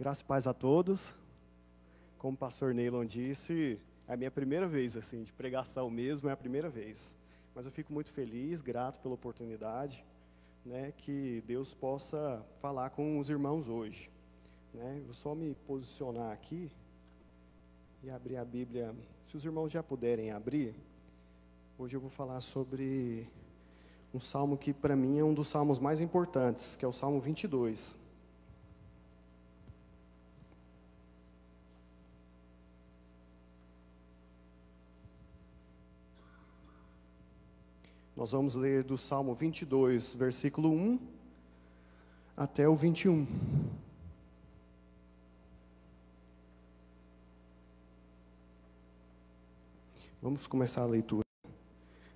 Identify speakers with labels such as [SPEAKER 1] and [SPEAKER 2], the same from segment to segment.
[SPEAKER 1] Graças e paz a todos. Como o pastor Neilon disse, é a minha primeira vez, assim, de pregação mesmo, é a primeira vez. Mas eu fico muito feliz, grato pela oportunidade, né, que Deus possa falar com os irmãos hoje. Né? Vou só me posicionar aqui e abrir a Bíblia. Se os irmãos já puderem abrir, hoje eu vou falar sobre um salmo que para mim é um dos salmos mais importantes, que é o Salmo 22. Nós vamos ler do Salmo 22, versículo 1 até o 21. Vamos começar a leitura.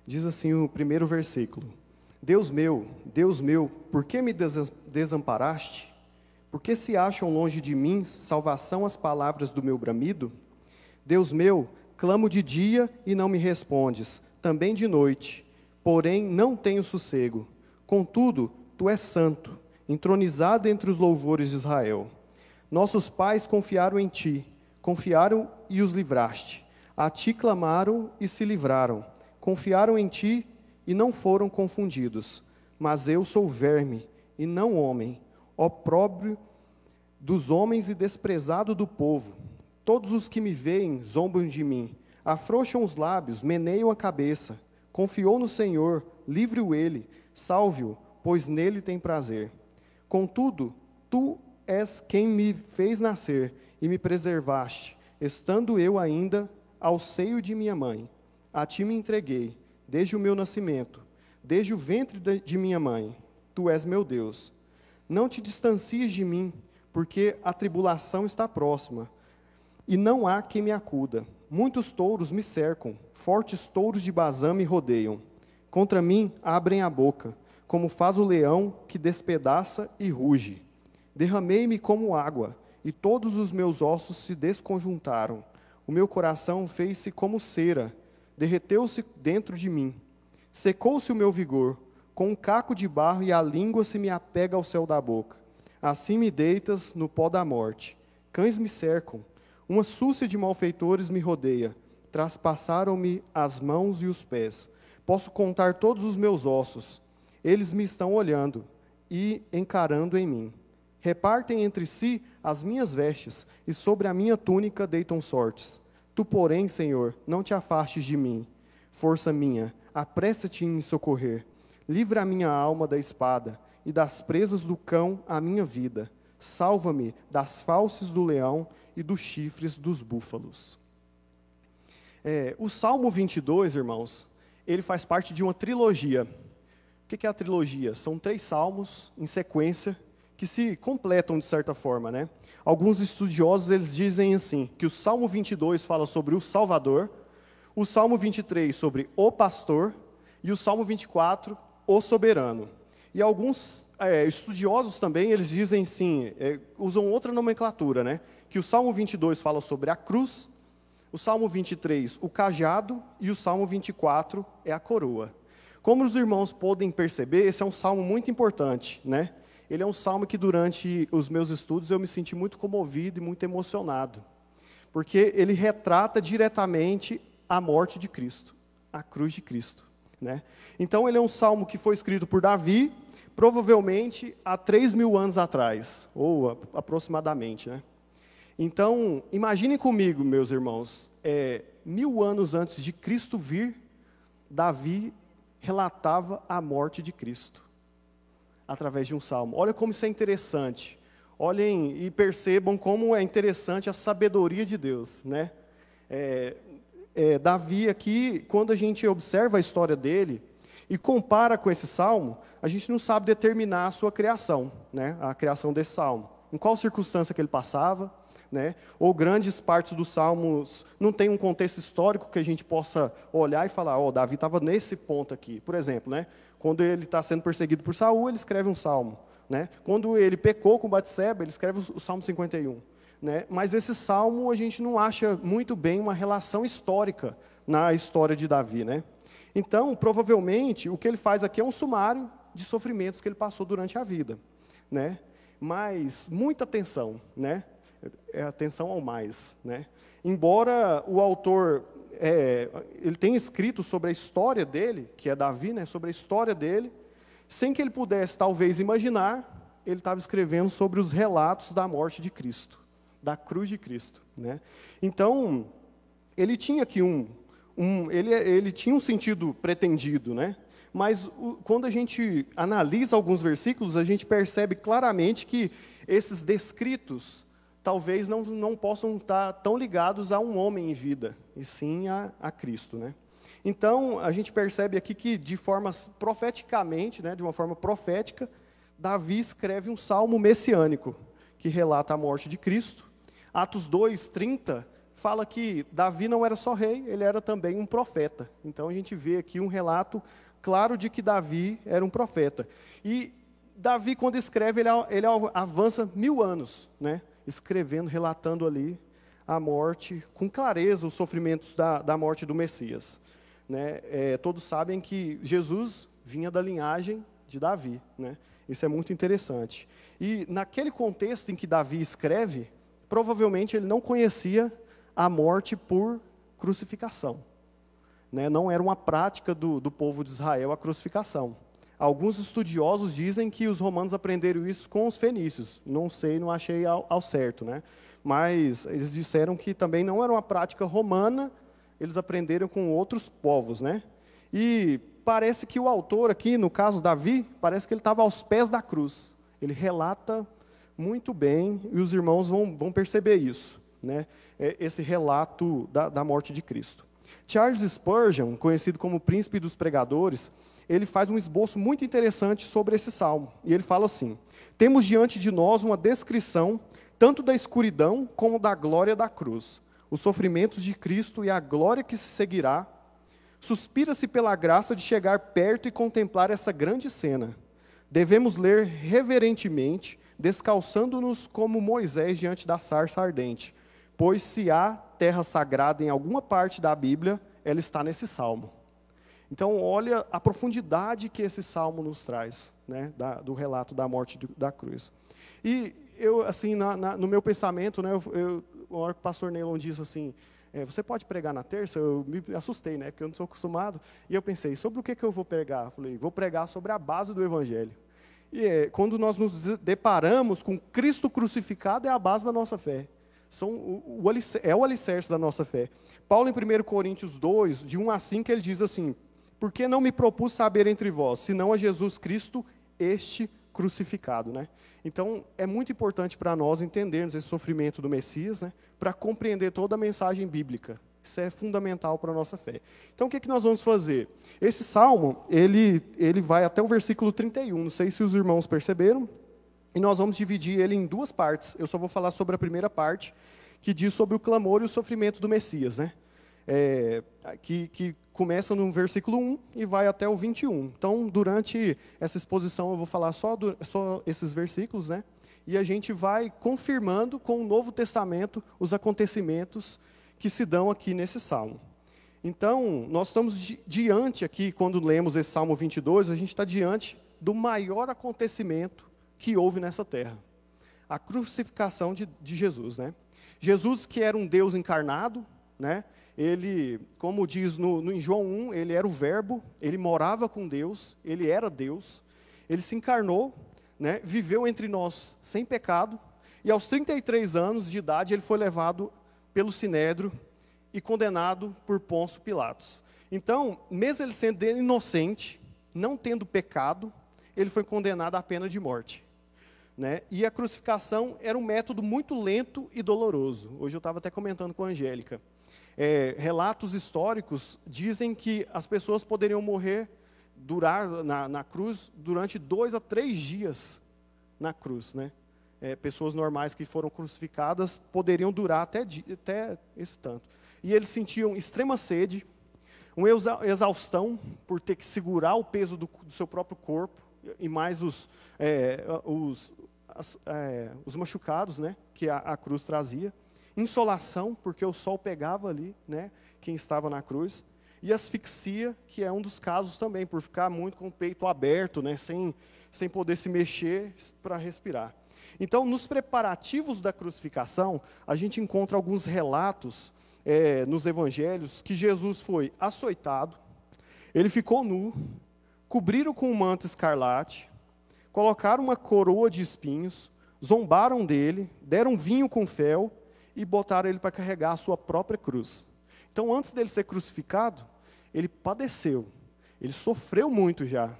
[SPEAKER 1] Diz assim o primeiro versículo: Deus meu, por que me desamparaste? Por que se acham longe de mim salvação as palavras do meu bramido? Deus meu, clamo de dia e não me respondes, também de noite, porém não tenho sossego. Contudo, tu és santo, entronizado entre os louvores de Israel. Nossos pais confiaram em ti, confiaram e os livraste. A ti clamaram e se livraram. Confiaram em ti e não foram confundidos. Mas eu sou verme e não homem, opróbrio dos homens e desprezado do povo. Todos os que me veem zombam de mim, afrouxam os lábios, meneiam a cabeça. Confiou no Senhor, livre-o ele, salve-o, pois nele tem prazer. Contudo, tu és quem me fez nascer e me preservaste, estando eu ainda ao seio de minha mãe. A ti me entreguei, desde o meu nascimento, desde o ventre de minha mãe. Tu és meu Deus. Não te distancies de mim, porque a tribulação está próxima, e não há quem me acuda. Muitos touros me cercam, fortes touros de Bazã me rodeiam. Contra mim abrem a boca, como faz o leão que despedaça e ruge. Derramei-me como água, e todos os meus ossos se desconjuntaram. O meu coração fez-se como cera, derreteu-se dentro de mim. Secou-se o meu vigor, com um caco de barro e a língua se me apega ao céu da boca. Assim me deitas no pó da morte. Cães me cercam, uma súcia de malfeitores me rodeia. Traspassaram-me as mãos e os pés. Posso contar todos os meus ossos. Eles me estão olhando e encarando em mim. Repartem entre si as minhas vestes, e sobre a minha túnica deitam sortes. Tu, porém, Senhor, não te afastes de mim. Força minha, apressa-te em me socorrer. Livra a minha alma da espada, e das presas do cão a minha vida. Salva-me das fauces do leão e dos chifres dos búfalos. O Salmo 22, irmãos, ele faz parte de uma trilogia. O que é a trilogia? São 3 salmos em sequência, que se completam de certa forma, né? Alguns estudiosos, eles dizem assim, que o Salmo 22 fala sobre o Salvador, o Salmo 23 sobre o pastor, e o Salmo 24, o soberano. E alguns estudiosos também, eles dizem assim, usam outra nomenclatura, né? Que o Salmo 22 fala sobre a cruz, o Salmo 23, o cajado, e o Salmo 24 é a coroa. Como os irmãos podem perceber, esse é um salmo muito importante, né? Ele é um salmo que durante os meus estudos eu me senti muito comovido e muito emocionado, porque ele retrata diretamente a morte de Cristo, a cruz de Cristo, né? Então ele é um salmo que foi escrito por Davi, provavelmente há 3.000 anos atrás, ou aproximadamente, né? Então, imaginem comigo, meus irmãos, 1.000 anos antes de Cristo vir, Davi relatava a morte de Cristo através de um salmo. Olha como isso é interessante. Olhem e percebam como é interessante a sabedoria de Deus, né? Davi aqui, quando a gente observa a história dele e compara com esse salmo, a gente não sabe determinar a sua criação, né? A criação desse salmo. Em qual circunstância que ele passava, né? Ou grandes partes dos salmos não tem um contexto histórico que a gente possa olhar e falar, Davi estava nesse ponto aqui. Por exemplo, né? Quando ele está sendo perseguido por Saul, ele escreve um salmo, né? Quando ele pecou com Batseba, ele escreve o Salmo 51, né? Mas esse salmo a gente não acha muito bem uma relação histórica na história de Davi, né? Então, provavelmente, o que ele faz aqui é um sumário de sofrimentos que ele passou durante a vida, né? Mas muita atenção, né? É atenção ao mais, né? Embora o autor ele tenha escrito sobre a história dele, que é Davi, né? Sobre a história dele, sem que ele pudesse talvez imaginar, ele estava escrevendo sobre os relatos da morte de Cristo, da cruz de Cristo, né? Então ele tinha aqui ele tinha um sentido pretendido, né? Mas quando a gente analisa alguns versículos, a gente percebe claramente que esses descritos talvez não possam estar tão ligados a um homem em vida, e sim a Cristo, né? Então, a gente percebe aqui que, de forma profeticamente, né, de uma forma profética, Davi escreve um salmo messiânico, que relata a morte de Cristo. Atos 2:30 fala que Davi não era só rei, ele era também um profeta. Então, a gente vê aqui um relato claro de que Davi era um profeta. E Davi, quando escreve, ele avança 1000 anos, né? Escrevendo, relatando ali a morte, com clareza, os sofrimentos da morte do Messias, né? Todos sabem que Jesus vinha da linhagem de Davi, né? Isso é muito interessante. E naquele contexto em que Davi escreve, provavelmente ele não conhecia a morte por crucificação, né? Não era uma prática do povo de Israel a crucificação. Alguns estudiosos dizem que os romanos aprenderam isso com os fenícios. Não sei, não achei ao certo, né? Mas eles disseram que também não era uma prática romana, eles aprenderam com outros povos, né? E parece que o autor aqui, no caso Davi, parece que ele estava aos pés da cruz. Ele relata muito bem, e os irmãos vão perceber isso, né? Esse relato da morte de Cristo. Charles Spurgeon, conhecido como príncipe dos pregadores, ele faz um esboço muito interessante sobre esse salmo. E ele fala assim: temos diante de nós uma descrição tanto da escuridão como da glória da cruz, os sofrimentos de Cristo e a glória que se seguirá. Suspira-se pela graça de chegar perto e contemplar essa grande cena. Devemos ler reverentemente, descalçando-nos como Moisés diante da sarça ardente, pois se há terra sagrada em alguma parte da Bíblia, ela está nesse salmo. Então, olha a profundidade que esse salmo nos traz, né, do relato da morte da cruz. E eu, assim, no meu pensamento, né, uma hora que o pastor Neilon disse assim, você pode pregar na terça? Eu me assustei, né, porque eu não sou acostumado. E eu pensei, sobre o que eu vou pregar? Eu falei, vou pregar sobre a base do Evangelho. E quando nós nos deparamos com Cristo crucificado, é a base da nossa fé. É o alicerce da nossa fé. Paulo, em 1 Coríntios 2, de 1 a 5, ele diz assim: por que não me propus saber entre vós, senão a Jesus Cristo, este crucificado, né? Então, é muito importante para nós entendermos esse sofrimento do Messias, né, para compreender toda a mensagem bíblica. Isso é fundamental para a nossa fé. Então, o que nós vamos fazer? Esse salmo, ele vai até o versículo 31, não sei se os irmãos perceberam, e nós vamos dividir ele em duas partes. Eu só vou falar sobre a primeira parte, que diz sobre o clamor e o sofrimento do Messias, né? Que começa no versículo 1 e vai até o 21. Então, durante essa exposição, eu vou falar só esses versículos, né? E a gente vai confirmando com o Novo Testamento os acontecimentos que se dão aqui nesse salmo. Então, nós estamos diante aqui, quando lemos esse Salmo 22, a gente está diante do maior acontecimento que houve nessa terra. A crucificação de Jesus, né? Jesus, que era um Deus encarnado, né? Ele, como diz em João 1, ele era o Verbo, ele morava com Deus, ele era Deus, ele se encarnou, né, viveu entre nós sem pecado, e aos 33 anos de idade ele foi levado pelo Sinédrio e condenado por Pôncio Pilatos. Então, mesmo ele sendo inocente, não tendo pecado, ele foi condenado à pena de morte, né? E a crucificação era um método muito lento e doloroso. Hoje eu estava até comentando com a Angélica. Relatos históricos dizem que as pessoas poderiam durar na cruz durante 2 a 3 dias na cruz, né? Pessoas normais que foram crucificadas poderiam durar até esse tanto. E eles sentiam extrema sede, uma exaustão por ter que segurar o peso do seu próprio corpo, e mais os machucados, né, que a cruz trazia. Insolação, porque o sol pegava ali, né, quem estava na cruz, e asfixia, que é um dos casos também, por ficar muito com o peito aberto, né, sem poder se mexer para respirar. Então, nos preparativos da crucificação, a gente encontra alguns relatos nos evangelhos que Jesus foi açoitado, ele ficou nu, cobriram com um manto escarlate, colocaram uma coroa de espinhos, zombaram dele, deram vinho com fel e botaram ele para carregar a sua própria cruz. Então, antes dele ser crucificado, ele padeceu, ele sofreu muito já.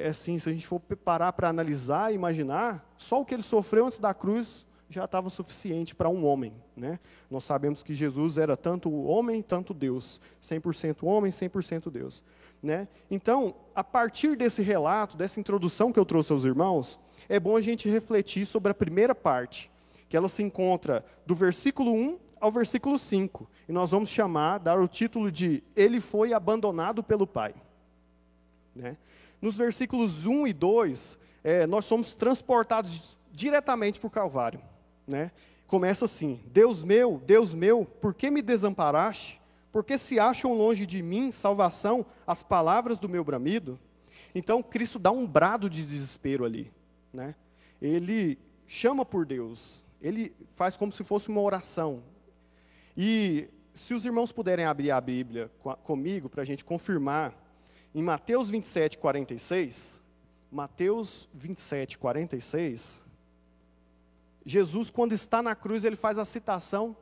[SPEAKER 1] Assim, se a gente for parar para analisar e imaginar, só o que ele sofreu antes da cruz já estava suficiente para um homem, né? Nós sabemos que Jesus era tanto homem, tanto Deus, 100% homem, 100% Deus, né? Então, a partir desse relato, dessa introdução que eu trouxe aos irmãos, é bom a gente refletir sobre a primeira parte, que ela se encontra do versículo 1 ao versículo 5, e nós vamos dar o título de Ele foi abandonado pelo Pai, né? Nos versículos 1 e 2, nós somos transportados diretamente para o Calvário, né? Começa assim: Deus meu, por que me desamparaste? Por que se acham longe de mim, salvação, as palavras do meu bramido? Então, Cristo dá um brado de desespero ali, né? Ele chama por Deus, ele faz como se fosse uma oração. E se os irmãos puderem abrir a Bíblia comigo, para a gente confirmar, em Mateus 27, 46, Mateus 27, 46, Jesus, quando está na cruz, ele faz a citação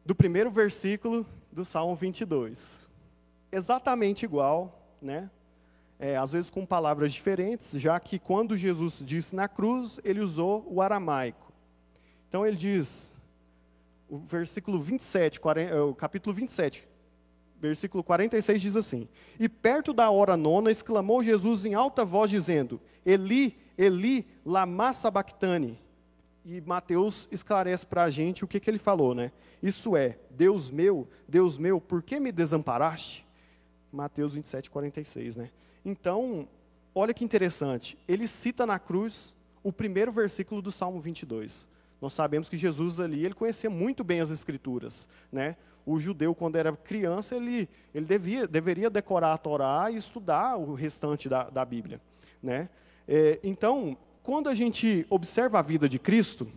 [SPEAKER 1] do primeiro versículo do Salmo 22. Exatamente igual, né? Às vezes com palavras diferentes, já que quando Jesus disse na cruz, ele usou o aramaico. Então ele diz, o versículo 27, o capítulo 27, versículo 46 diz assim: E perto da hora nona, exclamou Jesus em alta voz, dizendo, Eli, Eli, lama sabachthani. E Mateus esclarece para a gente o que ele falou, né? Isso é, Deus meu, por que me desamparaste? Mateus 27, 46, né? Então, olha que interessante, ele cita na cruz o primeiro versículo do Salmo 22. Nós sabemos que Jesus ali, ele conhecia muito bem as Escrituras, né? O judeu, quando era criança, ele deveria decorar a Torá e estudar o restante da Bíblia, né? Então, quando a gente observa a vida de Cristo,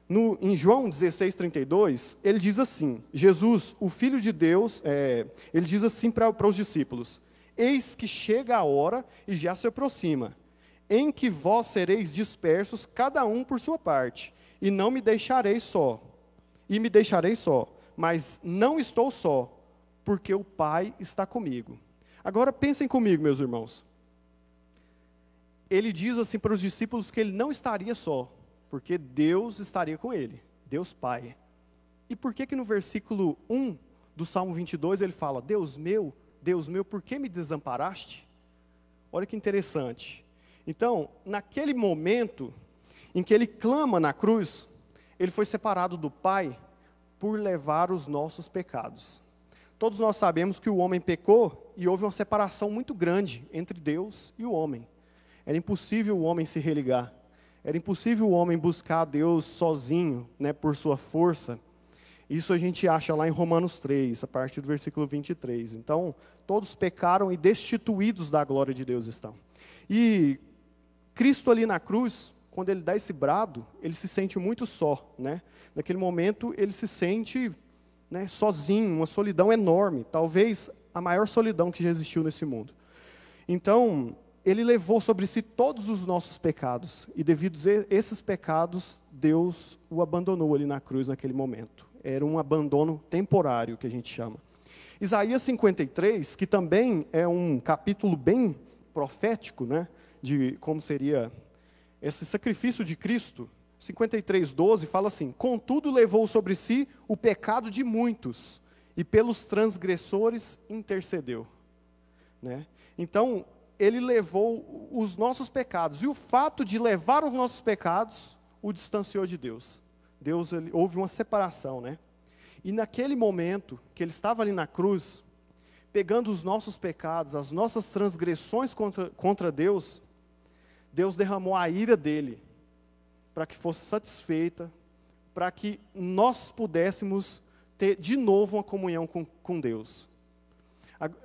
[SPEAKER 1] em João 16, 32, ele diz assim, Jesus, o Filho de Deus, ele diz assim para os discípulos, Eis que chega a hora e já se aproxima, em que vós sereis dispersos, cada um por sua parte, e me deixarei só, mas não estou só, porque o Pai está comigo. Agora pensem comigo, meus irmãos. Ele diz assim para os discípulos que ele não estaria só, porque Deus estaria com ele, Deus Pai. E por que no versículo 1 do Salmo 22 ele fala, Deus meu, por que me desamparaste? Olha que interessante. Então, naquele momento em que ele clama na cruz, ele foi separado do Pai por levar os nossos pecados. Todos nós sabemos que o homem pecou e houve uma separação muito grande entre Deus e o homem. Era impossível o homem se religar. Era impossível o homem buscar a Deus sozinho, né, por sua força. Isso a gente acha lá em Romanos 3, a partir do versículo 23. Então, todos pecaram e destituídos da glória de Deus estão. E Cristo ali na cruz, quando ele dá esse brado, ele se sente muito só, né? Naquele momento, ele se sente, né, sozinho, uma solidão enorme. Talvez a maior solidão que já existiu nesse mundo. Então, ele levou sobre si todos os nossos pecados. E devido a esses pecados, Deus o abandonou ali na cruz naquele momento. Era um abandono temporário, que a gente chama. Isaías 53, que também é um capítulo bem profético, né, de como seria esse sacrifício de Cristo, 53:12 fala assim, contudo levou sobre si o pecado de muitos, e pelos transgressores intercedeu, né? Então, ele levou os nossos pecados, e o fato de levar os nossos pecados, o distanciou de Deus. Houve uma separação, né? E naquele momento, que ele estava ali na cruz, pegando os nossos pecados, as nossas transgressões contra Deus, Deus derramou a ira dele, para que fosse satisfeita, para que nós pudéssemos ter de novo uma comunhão com Deus.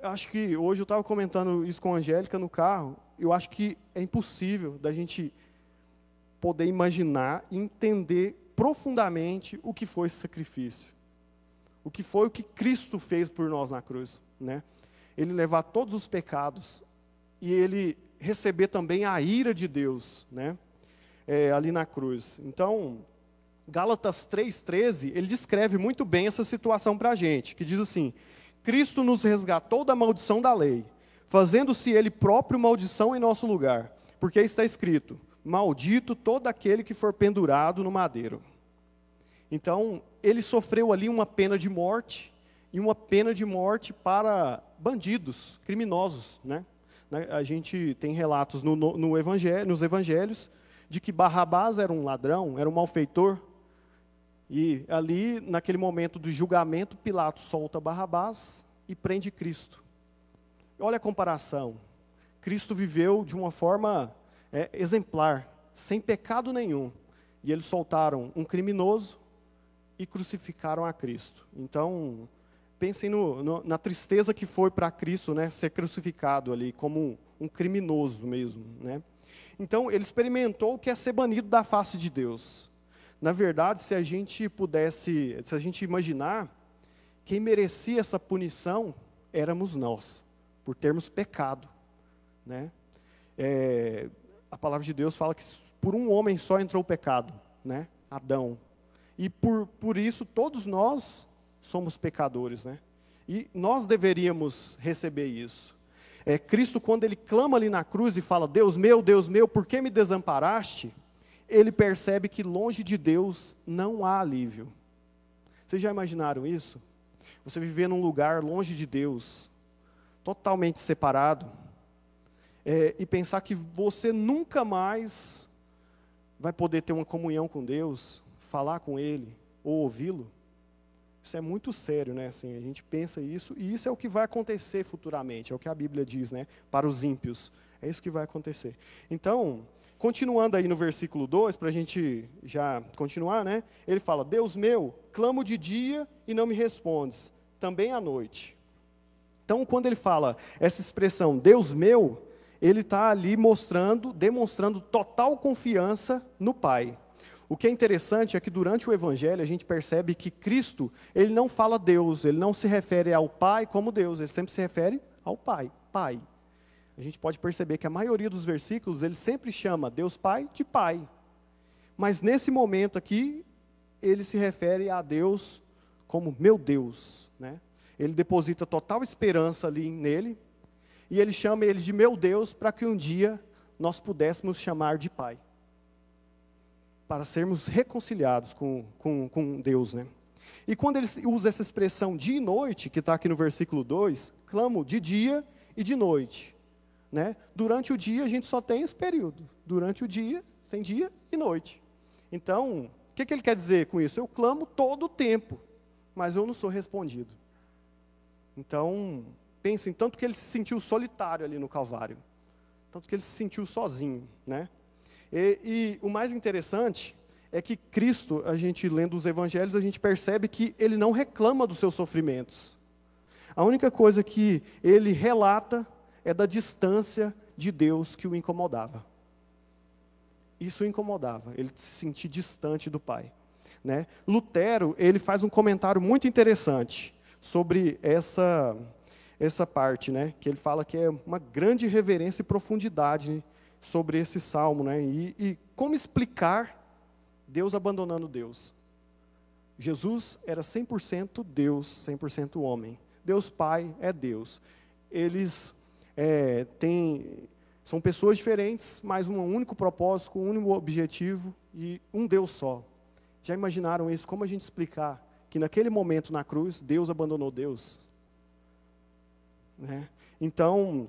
[SPEAKER 1] Acho que hoje eu estava comentando isso com a Angélica no carro, eu acho que é impossível da gente poder imaginar e entender profundamente o que foi esse sacrifício. O que foi o que Cristo fez por nós na cruz, né? Ele levar todos os pecados e ele receber também a ira de Deus, né? Ali na cruz. Então, Gálatas 3,13, ele descreve muito bem essa situação para a gente, que diz assim: Cristo nos resgatou da maldição da lei, fazendo-se ele próprio maldição em nosso lugar, porque está escrito: maldito todo aquele que for pendurado no madeiro. Então, ele sofreu ali uma pena de morte, e uma pena de morte para bandidos, criminosos, né? A gente tem relatos nos evangelhos de que Barrabás era um ladrão, era um malfeitor, e ali, naquele momento do julgamento, Pilatos solta Barrabás e prende Cristo. Olha a comparação. Cristo viveu de uma forma exemplar, sem pecado nenhum, e eles soltaram um criminoso e crucificaram a Cristo. Então, pensem na tristeza que foi para Cristo, né, ser crucificado ali como um criminoso mesmo, né? Então, ele experimentou o que é ser banido da face de Deus. Na verdade, se a gente imaginar, quem merecia essa punição éramos nós, por termos pecado, né? A palavra de Deus fala que por um homem só entrou o pecado, né? Adão. E por isso todos nós somos pecadores, né? E nós deveríamos receber isso. Cristo, quando ele clama ali na cruz e fala: Deus meu, por que me desamparaste? Ele percebe que longe de Deus não há alívio. Vocês já imaginaram isso? Você viver num lugar longe de Deus, totalmente separado, e pensar que você nunca mais vai poder ter uma comunhão com Deus, falar com Ele, ou ouvi-lo. Isso é muito sério, né? Assim, a gente pensa isso, e isso é o que vai acontecer futuramente, é o que a Bíblia diz, né? Para os ímpios, é isso que vai acontecer. Então, continuando aí no versículo 2, para a gente já continuar, né? Ele fala: Deus meu, clamo de dia e não me respondes, também à noite. Então, quando ele fala essa expressão, Deus meu, ele está ali demonstrando total confiança no Pai. O que é interessante é que durante o Evangelho a gente percebe que Cristo, ele não fala Deus, ele não se refere ao Pai como Deus, ele sempre se refere ao Pai, Pai. A gente pode perceber que a maioria dos versículos, ele sempre chama Deus Pai de Pai. Mas nesse momento aqui, ele se refere a Deus como meu Deus, né? Ele deposita total esperança ali nele, e ele chama ele de meu Deus para que um dia nós pudéssemos chamar de Pai. Para sermos reconciliados com Deus, né? E quando ele usa essa expressão dia e noite, que está aqui no versículo 2, clamo de dia e de noite, né? Durante o dia a gente só tem esse período, durante o dia tem dia e noite. Então, o que ele quer dizer com isso? Eu clamo todo o tempo, mas eu não sou respondido. Então, pensem, tanto que ele se sentiu solitário ali no Calvário, tanto que ele se sentiu sozinho, né? E o mais interessante é que Cristo, a gente lendo os evangelhos, a gente percebe que ele não reclama dos seus sofrimentos. A única coisa que ele relata é da distância de Deus que o incomodava. Isso o incomodava, ele se sentir distante do Pai, né? Lutero, ele faz um comentário muito interessante sobre essa parte, né? Que ele fala que é uma grande reverência e profundidade sobre esse salmo, né? E como explicar Deus abandonando Deus? Jesus era 100% Deus, 100% homem. Deus Pai é Deus. Eles são pessoas diferentes, mas um único propósito, com um único objetivo e um Deus só. Já imaginaram isso? Como a gente explicar que naquele momento na cruz, Deus abandonou Deus? Né? Então,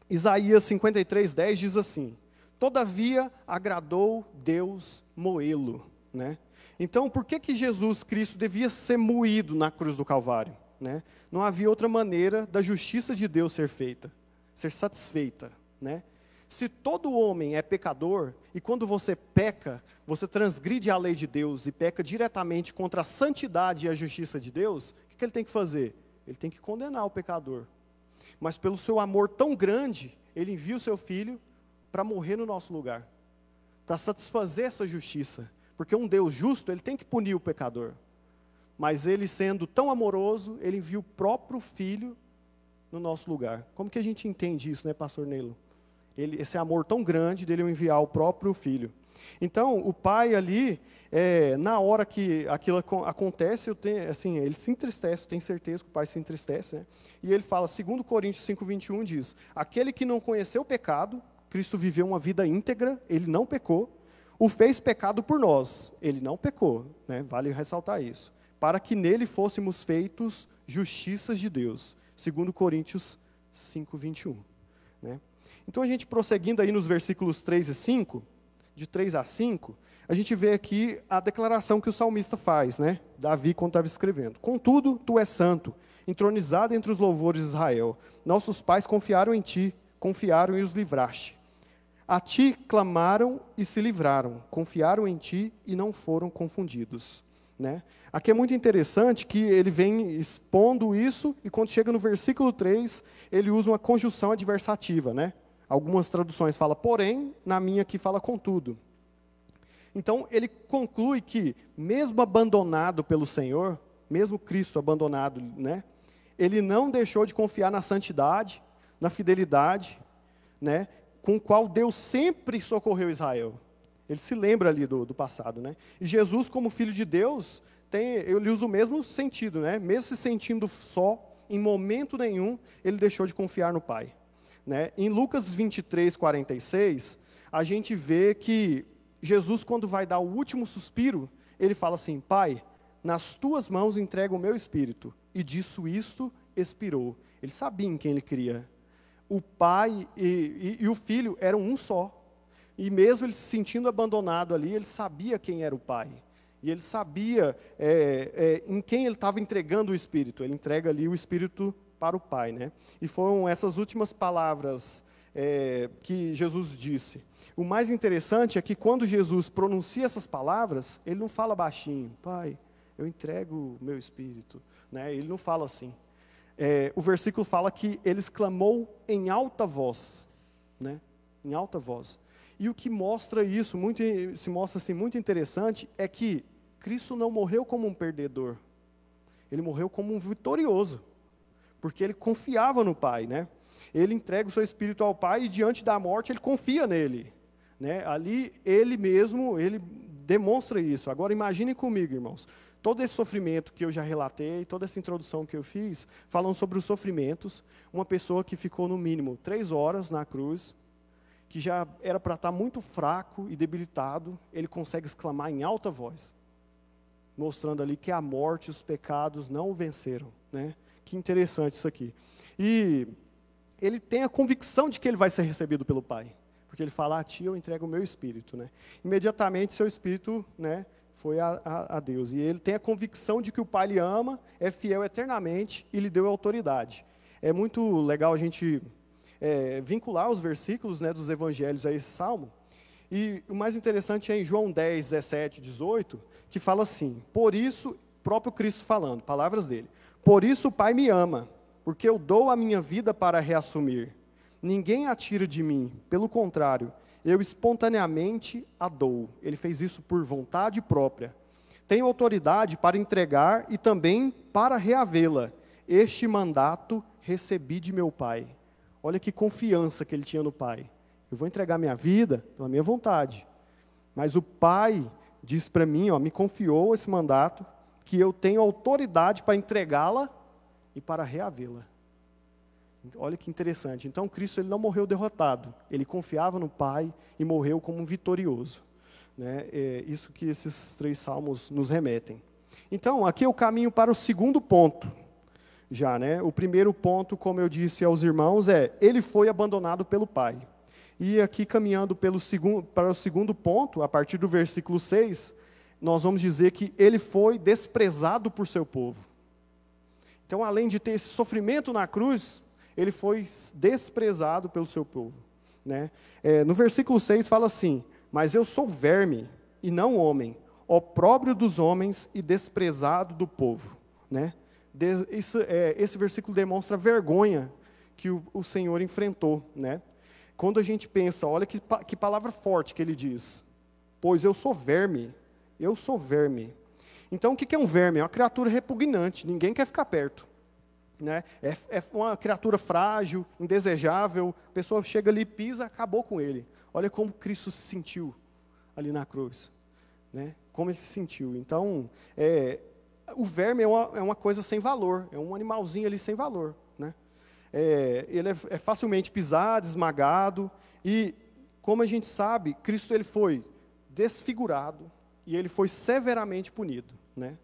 [SPEAKER 1] Isaías 53:10 diz assim: todavia agradou Deus moê-lo, né? Então, por que Jesus Cristo devia ser moído na cruz do Calvário, né? Não havia outra maneira da justiça de Deus ser feita, ser satisfeita, né? Se todo homem é pecador, e quando você peca, você transgride a lei de Deus e peca diretamente contra a santidade e a justiça de Deus, o que ele tem que fazer? Ele tem que condenar o pecador. Mas pelo seu amor tão grande, ele envia o seu Filho para morrer no nosso lugar. para satisfazer essa justiça. Porque um Deus justo, ele tem que punir o pecador. Mas ele sendo tão amoroso, ele envia o próprio Filho no nosso lugar. Como que a gente entende isso, né, pastor Neilo? Esse amor tão grande dele enviar o próprio Filho. Então, o pai ali, na hora que aquilo acontece, ele se entristece, eu tenho certeza que o pai se entristece, né? E ele fala, 2 Coríntios 5:21 diz, aquele que não conheceu o pecado, Cristo viveu uma vida íntegra, ele não pecou, o fez pecado por nós, ele não pecou, né? Vale ressaltar isso, para que nele fôssemos feitos justiças de Deus, 2 Coríntios 5:21, né? Então, a gente prosseguindo aí nos versículos 3 e 5, de 3 a 5, a gente vê aqui a declaração que o salmista faz, né? Davi, quando estava escrevendo. Contudo, tu és santo, entronizado entre os louvores de Israel. Nossos pais confiaram em ti, confiaram e os livraste. A ti clamaram e se livraram, confiaram em ti e não foram confundidos. Né? Aqui é muito interessante que ele vem expondo isso, e quando chega no versículo 3, ele usa uma conjunção adversativa, né? Algumas traduções falam porém, na minha aqui fala contudo. Então, ele conclui que, mesmo abandonado pelo Senhor, mesmo Cristo abandonado, né? Ele não deixou de confiar na santidade, na fidelidade, né? Com o qual Deus sempre socorreu Israel. Ele se lembra ali do passado, né? E Jesus, como Filho de Deus, ele usa o mesmo sentido, né? Mesmo se sentindo só, em momento nenhum, ele deixou de confiar no Pai. Né? Em Lucas 23:46, a gente vê que Jesus, quando vai dar o último suspiro, ele fala assim, Pai, nas tuas mãos entrego o meu espírito. E disso isto expirou. Ele sabia em quem ele cria. O Pai e o Filho eram um só. E mesmo ele se sentindo abandonado ali, ele sabia quem era o Pai. E ele sabia em quem ele estava entregando o Espírito. Ele entrega ali o Espírito para o Pai, né? E foram essas últimas palavras que Jesus disse. O mais interessante é que quando Jesus pronuncia essas palavras, ele não fala baixinho, Pai, eu entrego o meu Espírito. Né? Ele não fala assim. O versículo fala que ele exclamou em alta voz. Né? Em alta voz. E o que mostra isso, se mostra assim, muito interessante, é que Cristo não morreu como um perdedor. Ele morreu como um vitorioso. Porque ele confiava no Pai, né? Ele entrega o seu espírito ao Pai e diante da morte ele confia nele. Né? Ali ele mesmo, ele demonstra isso. Agora imaginem comigo, irmãos. Todo esse sofrimento que eu já relatei, toda essa introdução que eu fiz, falam sobre os sofrimentos. Uma pessoa que ficou no mínimo 3 horas na cruz, que já era para estar muito fraco e debilitado, ele consegue exclamar em alta voz, mostrando ali que a morte e os pecados não o venceram, né? Que interessante isso aqui. E ele tem a convicção de que ele vai ser recebido pelo Pai. Porque ele fala, a ti eu entrego o meu espírito. Né? Imediatamente seu espírito, né, foi a Deus. E ele tem a convicção de que o Pai lhe ama, é fiel eternamente e lhe deu autoridade. É muito legal a gente vincular os versículos, né, dos evangelhos a esse salmo. E o mais interessante é em João 10, 17, 18, que fala assim, por isso, próprio Cristo falando, palavras dele, por isso o Pai me ama, porque eu dou a minha vida para reassumir. Ninguém a tira de mim, pelo contrário, eu espontaneamente a dou. Ele fez isso por vontade própria. Tenho autoridade para entregar e também para reavê-la. Este mandato recebi de meu Pai. Olha que confiança que ele tinha no Pai. Eu vou entregar minha vida pela minha vontade. Mas o Pai diz para mim, me confiou esse mandato, que eu tenho autoridade para entregá-la e para reavê-la. Olha que interessante. Então, Cristo ele não morreu derrotado. Ele confiava no Pai e morreu como um vitorioso. Né? É isso que esses 3 salmos nos remetem. Então, aqui eu caminho para o segundo ponto. Já, né? O primeiro ponto, como eu disse aos irmãos, ele foi abandonado pelo Pai. E aqui, caminhando para o segundo ponto, a partir do versículo 6, nós vamos dizer que ele foi desprezado por seu povo. Então, além de ter esse sofrimento na cruz, ele foi desprezado pelo seu povo. Né? No versículo 6 fala assim, mas eu sou verme e não homem, opróbrio dos homens e desprezado do povo. Né? Esse versículo demonstra a vergonha que o Senhor enfrentou. Né? Quando a gente pensa, olha que palavra forte que ele diz, pois eu sou verme. Eu sou verme. Então, o que é um verme? É uma criatura repugnante, ninguém quer ficar perto. Né? É uma criatura frágil, indesejável, a pessoa chega ali, pisa, acabou com ele. Olha como Cristo se sentiu ali na cruz. Né? Como ele se sentiu. Então, o verme é uma coisa sem valor, é um animalzinho ali sem valor. Né? Ele é facilmente pisado, esmagado, e como a gente sabe, Cristo ele foi desfigurado e ele foi severamente punido. Né?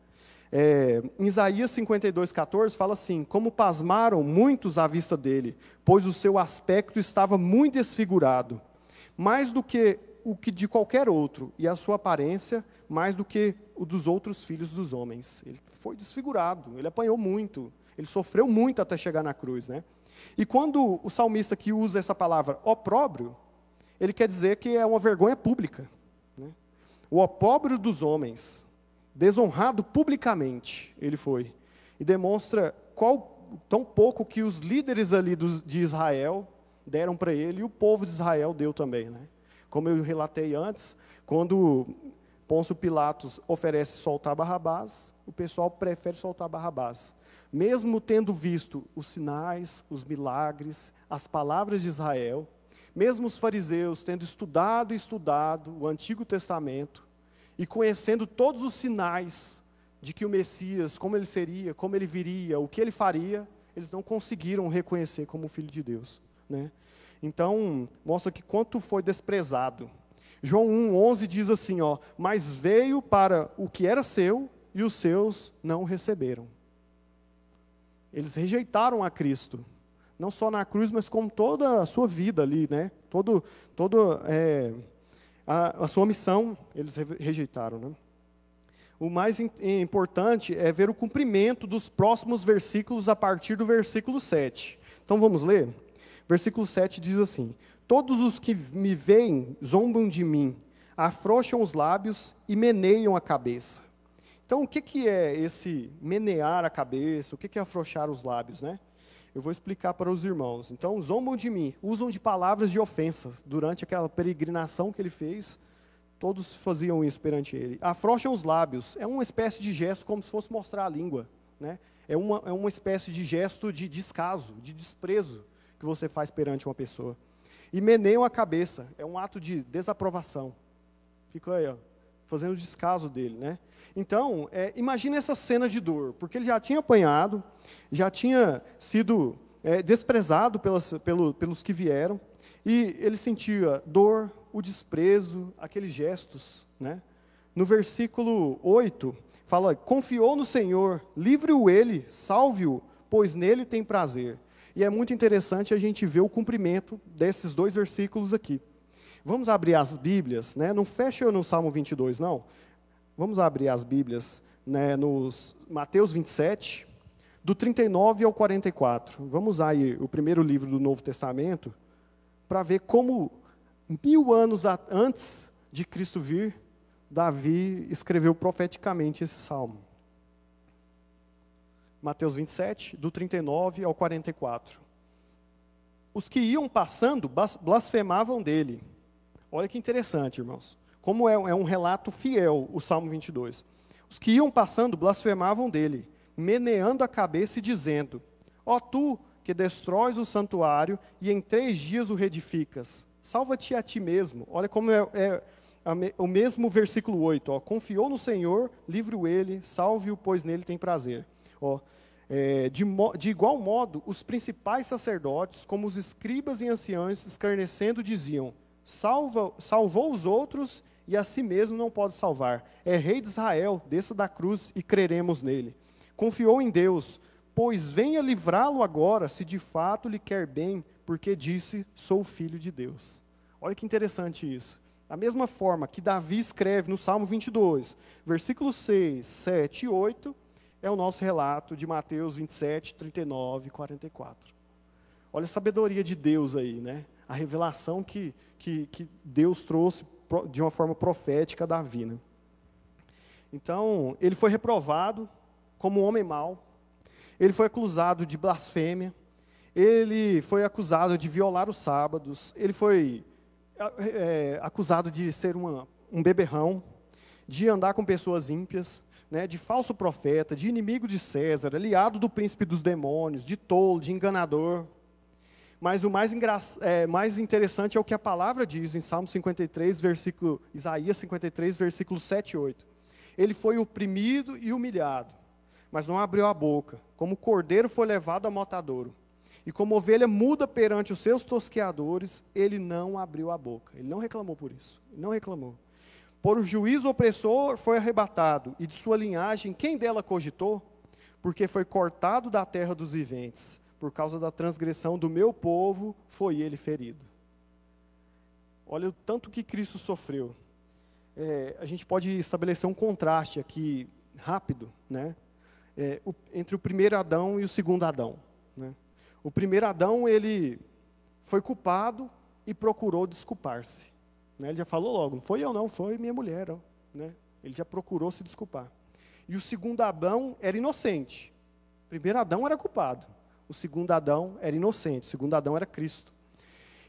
[SPEAKER 1] Em Isaías 52:14 fala assim: como pasmaram muitos à vista dele, pois o seu aspecto estava muito desfigurado, mais do que o que de qualquer outro, e a sua aparência mais do que o dos outros filhos dos homens. Ele foi desfigurado, ele apanhou muito, ele sofreu muito até chegar na cruz. Né? E quando o salmista aqui usa essa palavra opróbrio, ele quer dizer que é uma vergonha pública. Né? O opróbrio dos homens, desonrado publicamente, ele foi. E demonstra tão pouco que os líderes ali de Israel deram para ele, e o povo de Israel deu também. Né? Como eu relatei antes, quando Pôncio Pilatos oferece soltar Barrabás, o pessoal prefere soltar Barrabás. Mesmo tendo visto os sinais, os milagres, as palavras de Israel, mesmo os fariseus tendo estudado o Antigo Testamento, e conhecendo todos os sinais de que o Messias, como ele seria, como ele viria, o que ele faria, eles não conseguiram reconhecer como Filho de Deus. Né? Então, mostra que quanto foi desprezado. João 1:11 diz assim, mas veio para o que era seu, e os seus não o receberam. Eles rejeitaram a Cristo, não só na cruz, mas como toda a sua vida ali, né? A sua missão, eles rejeitaram. Né? O mais importante é ver o cumprimento dos próximos versículos a partir do versículo 7. Então vamos ler? Versículo 7 diz assim: todos os que me veem zombam de mim, afrouxam os lábios e meneiam a cabeça. Então o que é esse menear a cabeça? O que é afrouxar os lábios? Né? Eu vou explicar para os irmãos. Então, zombam de mim, usam de palavras de ofensa. Durante aquela peregrinação que ele fez, todos faziam isso perante ele. Afrouxam os lábios, é uma espécie de gesto como se fosse mostrar a língua. Né? É uma espécie de gesto de descaso, de desprezo que você faz perante uma pessoa. E meneiam a cabeça, é um ato de desaprovação. Fica aí, fazendo o descaso dele. Né? Então, imagine essa cena de dor, porque ele já tinha apanhado, já tinha sido desprezado pelos que vieram, e ele sentia dor, o desprezo, aqueles gestos. Né? No versículo 8, fala: confiou no Senhor, livre-o ele, salve-o, pois nele tem prazer. E é muito interessante a gente ver o cumprimento desses dois versículos aqui. Vamos abrir as Bíblias, né? Não fecha no Salmo 22, não. Vamos abrir as Bíblias, né, nos Mateus 27, do 39 ao 44. Vamos usar aí o primeiro livro do Novo Testamento, para ver como 1000 anos antes de Cristo vir, Davi escreveu profeticamente esse salmo. Mateus 27, do 39 ao 44. Os que iam passando blasfemavam dele. Olha que interessante, irmãos. Como é um relato fiel, o Salmo 22. Os que iam passando blasfemavam dele, meneando a cabeça e dizendo: ó tu, que destróis o santuário e em 3 dias o reedificas, salva-te a ti mesmo. Olha como o mesmo versículo 8. Confiou no Senhor, livre-o ele, salve-o, pois nele tem prazer. De igual modo, os principais sacerdotes, como os escribas e anciãos, escarnecendo, diziam: salvou os outros e a si mesmo não pode salvar. É rei de Israel, desça da cruz e creremos nele. Confiou em Deus, pois venha livrá-lo agora, se de fato lhe quer bem, porque disse: sou filho de Deus. Olha que interessante isso. Da mesma forma que Davi escreve no Salmo 22, versículos 6, 7 e 8, é o nosso relato de Mateus 27, 39 e 44. Olha a sabedoria de Deus aí, né? A revelação que Deus trouxe de uma forma profética a Davi. Né? Então, ele foi reprovado como um homem mau, ele foi acusado de blasfêmia, ele foi acusado de violar os sábados, ele foi acusado de ser um beberrão, de andar com pessoas ímpias, né, de falso profeta, de inimigo de César, aliado do príncipe dos demônios, de tolo, de enganador. Mas o mais interessante é o que a palavra diz em Salmo 53, Isaías 53, versículos 7 e 8. Ele foi oprimido e humilhado, mas não abriu a boca. Como cordeiro foi levado ao matadouro. E como ovelha muda perante os seus tosqueadores, ele não abriu a boca. Ele não reclamou por isso. Ele não reclamou. Por juízo opressor foi arrebatado, e de sua linhagem, quem dela cogitou? Porque foi cortado da terra dos viventes. Por causa da transgressão do meu povo, foi ele ferido. Olha o tanto que Cristo sofreu. A gente pode estabelecer um contraste aqui, rápido, né? Entre o primeiro Adão e o segundo Adão, né? O primeiro Adão, ele foi culpado e procurou desculpar-se, né? Ele já falou logo, não foi eu não, foi minha mulher, né? Ele já procurou se desculpar. E o segundo Adão era inocente. O primeiro Adão era culpado. O segundo Adão era inocente. O segundo Adão era Cristo.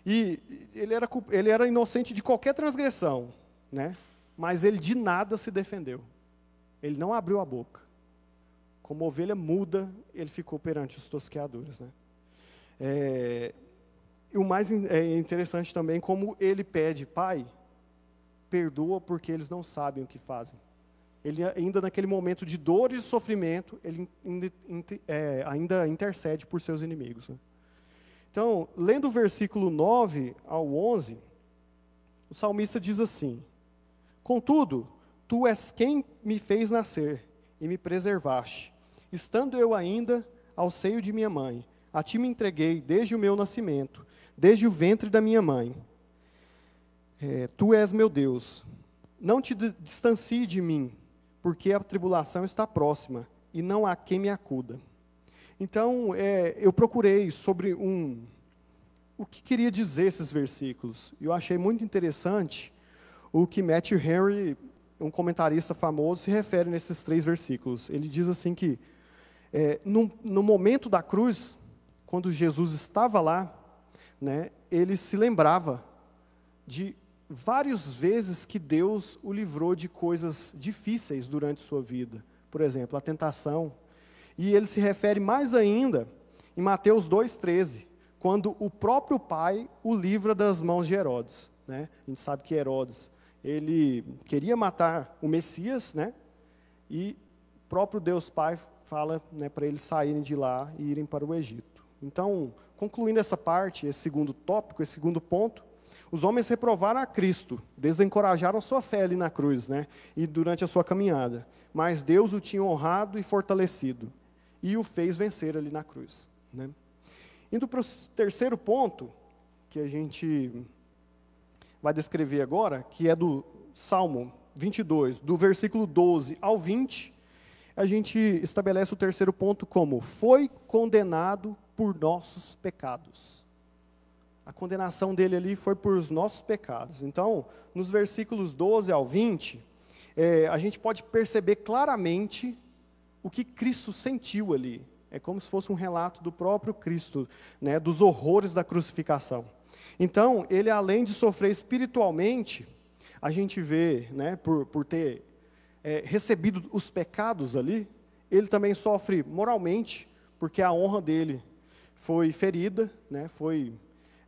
[SPEAKER 1] E ele era inocente de qualquer transgressão, né? Mas ele de nada se defendeu. Ele não abriu a boca. Como ovelha muda, ele ficou perante os tosqueadores, né? E o mais interessante também, como ele pede, Pai, perdoa porque eles não sabem o que fazem. Ele ainda naquele momento de dor e sofrimento, ele ainda intercede por seus inimigos, né? Então, lendo o versículo 9 ao 11, o salmista diz assim: Contudo, tu és quem me fez nascer e me preservaste, estando eu ainda ao seio de minha mãe. A ti me entreguei desde o meu nascimento, desde o ventre da minha mãe. Tu és meu Deus. Não te distancie de mim, porque a tribulação está próxima, e não há quem me acuda. Então, eu procurei sobre o que queria dizer esses versículos. Eu achei muito interessante o que Matthew Henry, um comentarista famoso, se refere nesses 3 versículos. Ele diz assim que, no momento da cruz, quando Jesus estava lá, né, ele se lembrava de várias vezes que Deus o livrou de coisas difíceis durante sua vida. Por exemplo, a tentação. E ele se refere mais ainda em Mateus 2,13, quando o próprio Pai o livra das mãos de Herodes, né? A gente sabe que Herodes, ele queria matar o Messias, né? E o próprio Deus Pai fala, né, para eles saírem de lá e irem para o Egito. Então, concluindo essa parte, esse segundo tópico, esse segundo ponto, os homens reprovaram a Cristo, desencorajaram sua fé ali na cruz, né? E durante a sua caminhada. Mas Deus o tinha honrado e fortalecido, e o fez vencer ali na cruz, né? Indo para o terceiro ponto, que a gente vai descrever agora, que é do Salmo 22, do versículo 12 ao 20, a gente estabelece o terceiro ponto como: foi condenado por nossos pecados. A condenação dele ali foi por os nossos pecados. Então, nos versículos 12 ao 20, a gente pode perceber claramente o que Cristo sentiu ali. É como se fosse um relato do próprio Cristo, né, dos horrores da crucificação. Então, ele, além de sofrer espiritualmente, a gente vê, né, por ter recebido os pecados ali, ele também sofre moralmente, porque a honra dele foi ferida, né,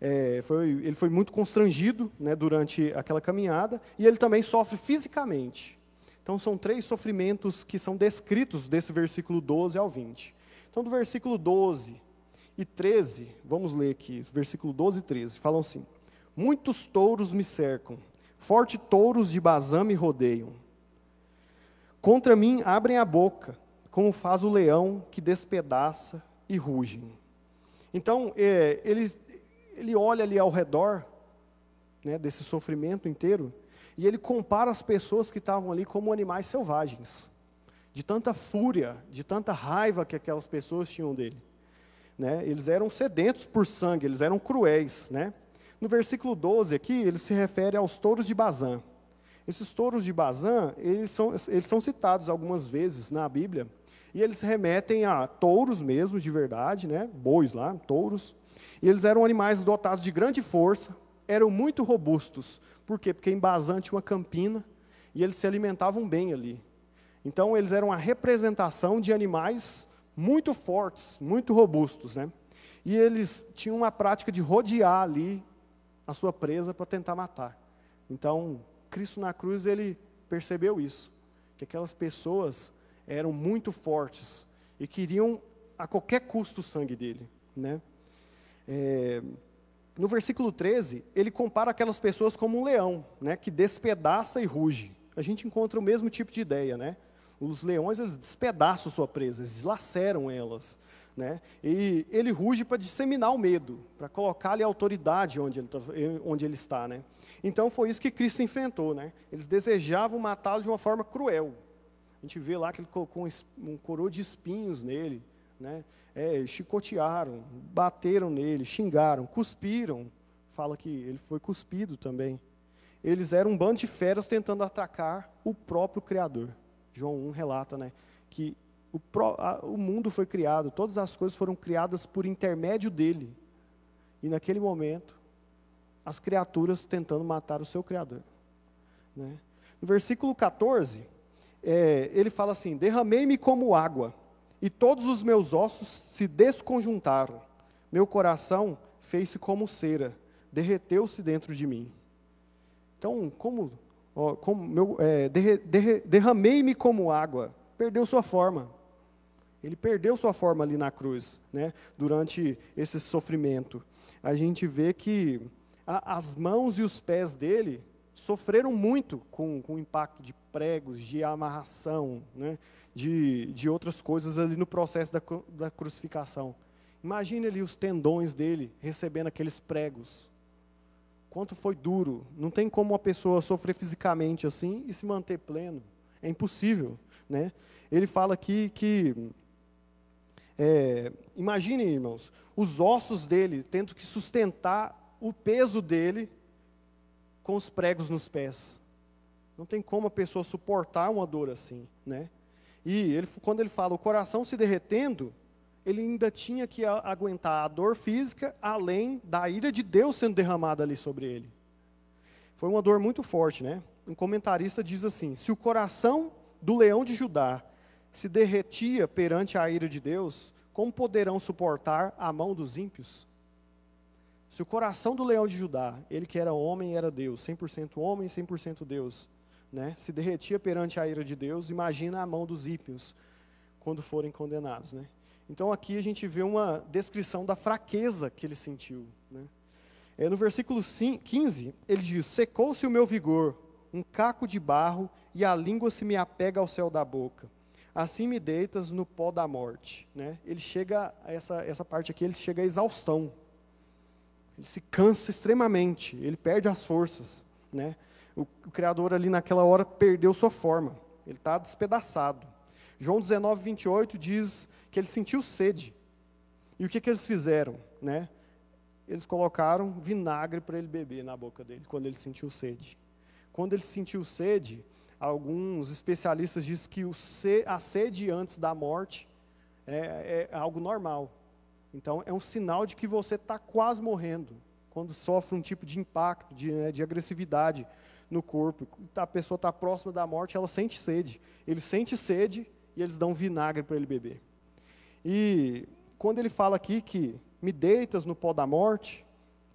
[SPEAKER 1] ele foi muito constrangido, né, durante aquela caminhada, e ele também sofre fisicamente. Então, são 3 sofrimentos que são descritos desse versículo 12 ao 20. Então, do versículo 12 e 13, vamos ler aqui, versículo 12 e 13, falam assim: muitos touros me cercam, fortes touros de Bazã me rodeiam. Contra mim abrem a boca, como faz o leão que despedaça e ruge. Então, ele olha ali ao redor, né, desse sofrimento inteiro, e ele compara as pessoas que estavam ali como animais selvagens, de tanta fúria, de tanta raiva que aquelas pessoas tinham dele, né? Eles eram sedentos por sangue, eles eram cruéis, né? No versículo 12 aqui, ele se refere aos touros de Bazã. Esses touros de Bazã, eles são citados algumas vezes na Bíblia, e eles remetem a touros mesmo, de verdade, né? Bois lá, touros. E eles eram animais dotados de grande força, eram muito robustos. Por quê? Porque embasante tinha uma campina e eles se alimentavam bem ali. Então, eles eram a representação de animais muito fortes, muito robustos, né? E eles tinham uma prática de rodear ali a sua presa para tentar matar. Então, Cristo na cruz, ele percebeu isso, que aquelas pessoas eram muito fortes e queriam a qualquer custo o sangue dele, né? No versículo 13, ele compara aquelas pessoas como um leão, né, que despedaça e ruge. A gente encontra o mesmo tipo de ideia, né? Os leões, eles despedaçam sua presa, eles laceram elas, né? E ele ruge para disseminar o medo, para colocar ali a autoridade onde ele está, né? Então foi isso que Cristo enfrentou, né? Eles desejavam matá-lo de uma forma cruel. A gente vê lá que ele colocou um coroa de espinhos nele, né? Chicotearam, bateram nele, xingaram, cuspiram. Fala que ele foi cuspido também. Eles eram um bando de feras tentando atacar o próprio Criador. João 1 relata, né, que o mundo foi criado, todas as coisas foram criadas por intermédio dele. E naquele momento, as criaturas tentando matar o seu Criador, né? No versículo 14, ele fala assim: derramei-me como água, e todos os meus ossos se desconjuntaram. Meu coração fez-se como cera, derreteu-se dentro de mim. Então, derramei-me como água, perdeu sua forma. Ele perdeu sua forma ali na cruz, né? Durante esse sofrimento. A gente vê que as mãos e os pés dele sofreram muito com o impacto de pregos, de amarração, né? De outras coisas ali no processo da crucificação. Imagine ali os tendões dele recebendo aqueles pregos. Quanto foi duro. Não tem como uma pessoa sofrer fisicamente assim e se manter pleno. É impossível, né? Ele fala aqui que... imaginem, irmãos, os ossos dele tendo que sustentar o peso dele com os pregos nos pés. Não tem como a pessoa suportar uma dor assim, né? E quando ele fala o coração se derretendo, ele ainda tinha que aguentar a dor física, além da ira de Deus sendo derramada ali sobre ele. Foi uma dor muito forte, né? Um comentarista diz assim: se o coração do leão de Judá se derretia perante a ira de Deus, como poderão suportar a mão dos ímpios? Se o coração do leão de Judá, ele que era homem e era Deus, 100% homem e 100% Deus, né, se derretia perante a ira de Deus, imagina a mão dos ímpios quando forem condenados, né? Então aqui a gente vê uma descrição da fraqueza que ele sentiu, né? No versículo 15, ele diz: secou-se o meu vigor, um caco de barro, e a língua se me apega ao céu da boca. Assim me deitas no pó da morte, né? Ele chega, essa parte aqui, ele chega à exaustão. Ele se cansa extremamente, ele perde as forças, né? O Criador ali naquela hora perdeu sua forma, ele está despedaçado. João 19, 28 diz que ele sentiu sede. E o que eles fizeram, né? Eles colocaram vinagre para ele beber na boca dele, quando ele sentiu sede. Quando ele sentiu sede, alguns especialistas dizem que a sede antes da morte é algo normal. Então, é um sinal de que você está quase morrendo, quando sofre um tipo de impacto, de agressividade no corpo. A pessoa está próxima da morte, ela sente sede. Ele sente sede e eles dão vinagre para ele beber. E quando ele fala aqui que me deitas no pó da morte,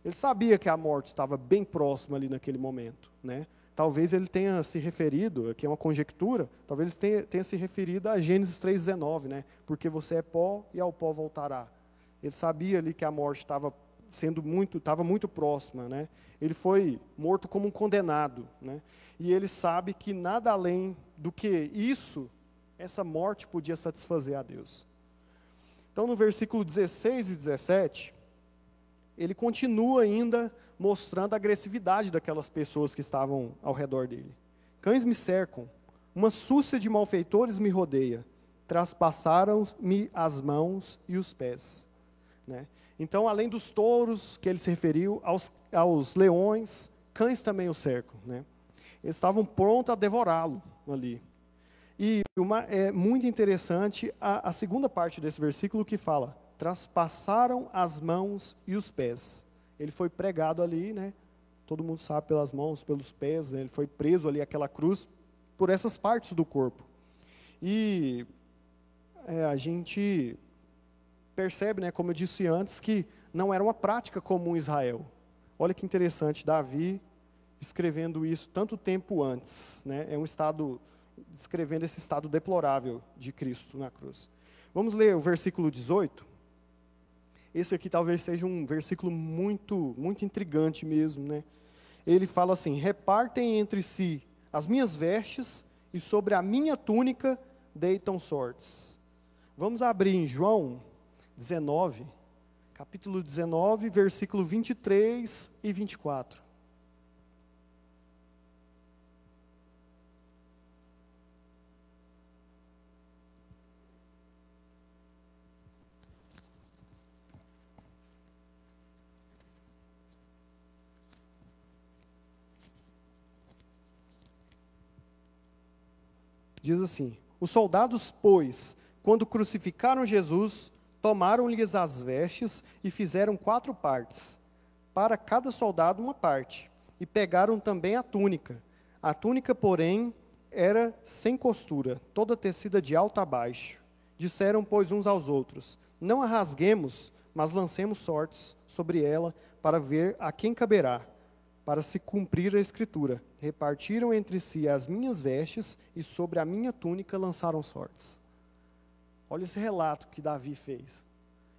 [SPEAKER 1] ele sabia que a morte estava bem próxima ali naquele momento, né? Talvez ele tenha se referido, aqui é uma conjectura, talvez ele tenha se referido a Gênesis 3,19, né? Porque você é pó e ao pó voltará. Ele sabia ali que a morte estava muito próxima, né? Ele foi morto como um condenado, né? E ele sabe que nada além do que isso, essa morte podia satisfazer a Deus. Então, no versículo 16 e 17, ele continua ainda mostrando a agressividade daquelas pessoas que estavam ao redor dele. Cães me cercam, uma súcia de malfeitores me rodeia, traspassaram-me as mãos e os pés, né? Então, além dos touros que ele se referiu, aos leões, cães também o cercam, né? Eles estavam prontos a devorá-lo ali. E é muito interessante a segunda parte desse versículo que fala: traspassaram as mãos e os pés. Ele foi pregado ali, né, todo mundo sabe, pelas mãos, pelos pés, né? Ele foi preso ali àquela cruz por essas partes do corpo. E a gente percebe, né, como eu disse antes, que não era uma prática comum em Israel. Olha que interessante, Davi escrevendo isso tanto tempo antes, né? É um estado, descrevendo esse estado deplorável de Cristo na cruz. Vamos ler o versículo 18. Esse aqui talvez seja um versículo muito, muito intrigante mesmo, né? Ele fala assim: repartem entre si as minhas vestes e sobre a minha túnica deitam sortes. Vamos abrir em João 19, capítulo 19, versículo 23 e 24. Diz assim: os soldados, pois, quando crucificaram Jesus, tomaram-lhes as vestes e fizeram 4 partes, para cada soldado uma parte, e pegaram também a túnica. A túnica, porém, era sem costura, toda tecida de alto a baixo. Disseram, pois, uns aos outros: não a rasguemos, mas lancemos sortes sobre ela, para ver a quem caberá. Para se cumprir a escritura, repartiram entre si as minhas vestes e sobre a minha túnica lançaram sortes. Olha esse relato que Davi fez.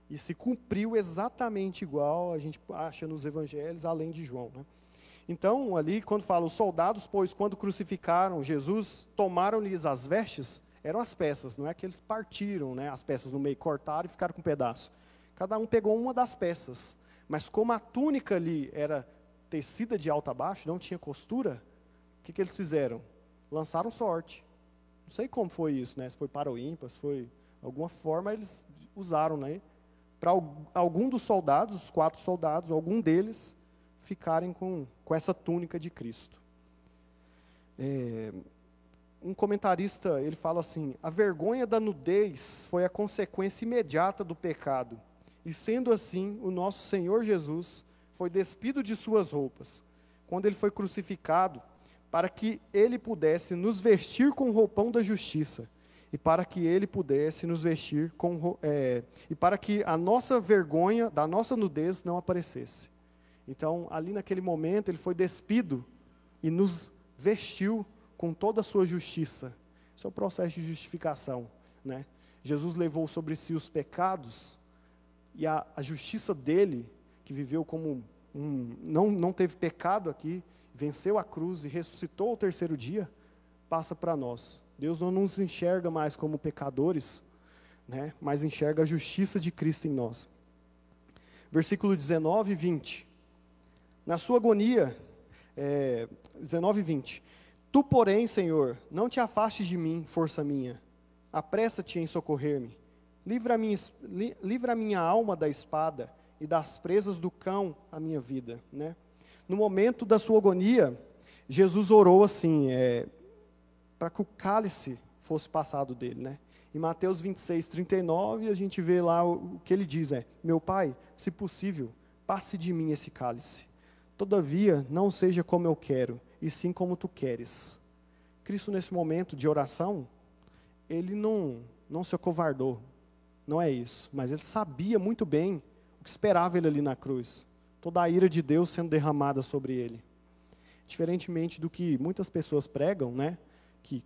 [SPEAKER 1] E se cumpriu exatamente igual a gente acha nos evangelhos, além de João, né? Então, ali, quando fala, os soldados, pois, quando crucificaram Jesus, tomaram-lhes as vestes, eram as peças, não é que eles partiram, né, as peças no meio, cortaram e ficaram com um pedaço. Cada um pegou uma das peças. Mas como a túnica ali era tecida de alto a baixo, não tinha costura, o que eles fizeram? Lançaram sorte. Não sei como foi isso, né? Se foi para o ímpar, se foi alguma forma, eles usaram, né? Para algum dos soldados, os 4 soldados, algum deles, ficarem com essa túnica de Cristo. Um comentarista, ele fala assim: a vergonha da nudez foi a consequência imediata do pecado, e sendo assim, o nosso Senhor Jesus foi despido de suas roupas, quando ele foi crucificado, para que ele pudesse nos vestir com o roupão da justiça, e para que ele pudesse nos vestir e para que a nossa vergonha, da nossa nudez, não aparecesse. Então, ali naquele momento, ele foi despido e nos vestiu com toda a sua justiça. Isso é o processo de justificação, né? Jesus levou sobre si os pecados, e a justiça dele, que viveu como não teve pecado aqui, venceu a cruz e ressuscitou ao 3º dia, passa para nós. Deus não nos enxerga mais como pecadores, né, mas enxerga a justiça de Cristo em nós. Versículo 19 e 20. Na sua agonia, 19 e 20. Tu, porém, Senhor, não te afastes de mim, força minha. Apressa-te em socorrer-me. Livra a minha alma da espada e das presas do cão a minha vida, né? No momento da sua agonia, Jesus orou assim, para que o cálice fosse passado dele, né? Em Mateus 26, 39, a gente vê lá o que ele diz, meu Pai, se possível, passe de mim esse cálice. Todavia, não seja como eu quero, e sim como tu queres. Cristo, nesse momento de oração, ele não se acovardou, não é isso, mas ele sabia muito bem o que esperava ele ali na cruz, toda a ira de Deus sendo derramada sobre ele. Diferentemente do que muitas pessoas pregam, né, que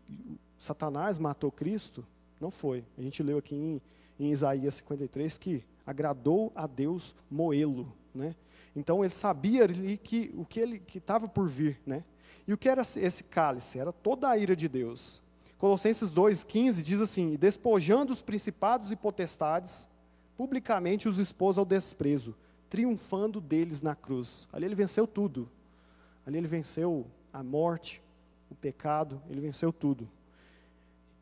[SPEAKER 1] Satanás matou Cristo, não foi. A gente leu aqui em Isaías 53 que agradou a Deus moê-lo, né? Então ele sabia ali que o que estava por vir, né? E o que era esse cálice? Era toda a ira de Deus. Colossenses 2,15 diz assim: despojando os principados e potestades, publicamente os expôs ao desprezo, triunfando deles na cruz. Ali ele venceu tudo. Ali ele venceu a morte, o pecado, ele venceu tudo,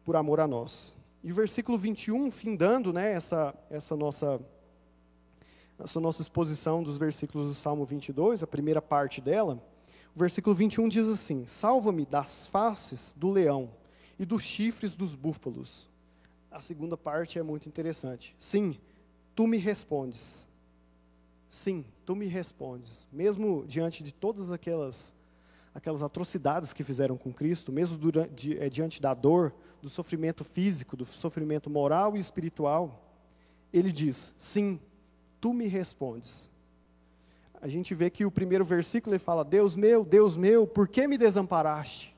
[SPEAKER 1] por amor a nós. E o versículo 21, findando, né, essa nossa exposição dos versículos do Salmo 22, a primeira parte dela, o versículo 21 diz assim: salva-me das faces do leão e dos chifres dos búfalos. A segunda parte é muito interessante. Sim, tu me respondes. sim, tu me respondes. Mesmo diante de todas aquelas atrocidades que fizeram com Cristo, mesmo diante da dor, do sofrimento físico, do sofrimento moral e espiritual, ele diz, sim, tu me respondes. A gente vê que o primeiro versículo ele fala, Deus meu, por que me desamparaste?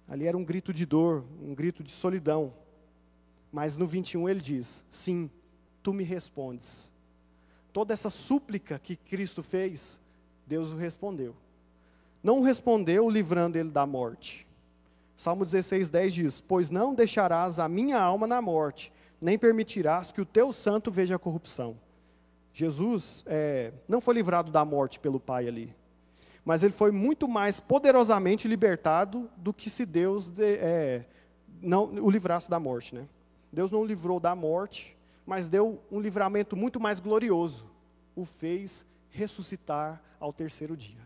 [SPEAKER 1] Ali era um grito de dor, um grito de solidão. Mas no 21 ele diz, sim, tu me respondes. Toda essa súplica que Cristo fez, Deus o respondeu. Não o respondeu livrando ele da morte. Salmo 16:10 diz, pois não deixarás a minha alma na morte, nem permitirás que o teu santo veja a corrupção. Jesus não foi livrado da morte pelo Pai ali, mas ele foi muito mais poderosamente libertado do que se Deus não o livrasse da morte, né? Deus não o livrou da morte, mas deu um livramento muito mais glorioso. O fez ressuscitar ao terceiro dia.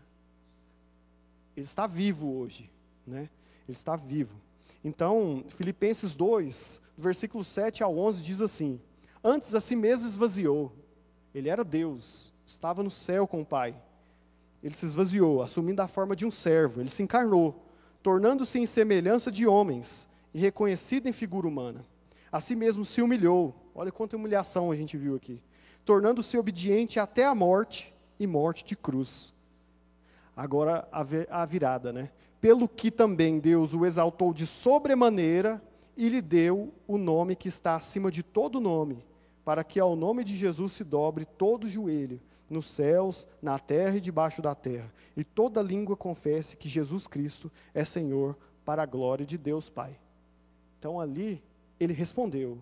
[SPEAKER 1] Ele está vivo hoje, né? Ele está vivo. Então, Filipenses 2, versículo 7 ao 11 diz assim, antes a si mesmo esvaziou. Ele era Deus, estava no céu com o Pai. Ele se esvaziou, assumindo a forma de um servo. Ele se encarnou, tornando-se em semelhança de homens, e reconhecido em figura humana. A si mesmo se humilhou. Olha quanta humilhação a gente viu aqui. Tornando-se obediente até a morte, e morte de cruz. Agora a virada, né? Pelo que também Deus o exaltou de sobremaneira, e lhe deu o nome que está acima de todo nome, para que ao nome de Jesus se dobre todo o joelho, nos céus, na terra e debaixo da terra, e toda língua confesse que Jesus Cristo é Senhor, para a glória de Deus Pai. Então ali, ele respondeu,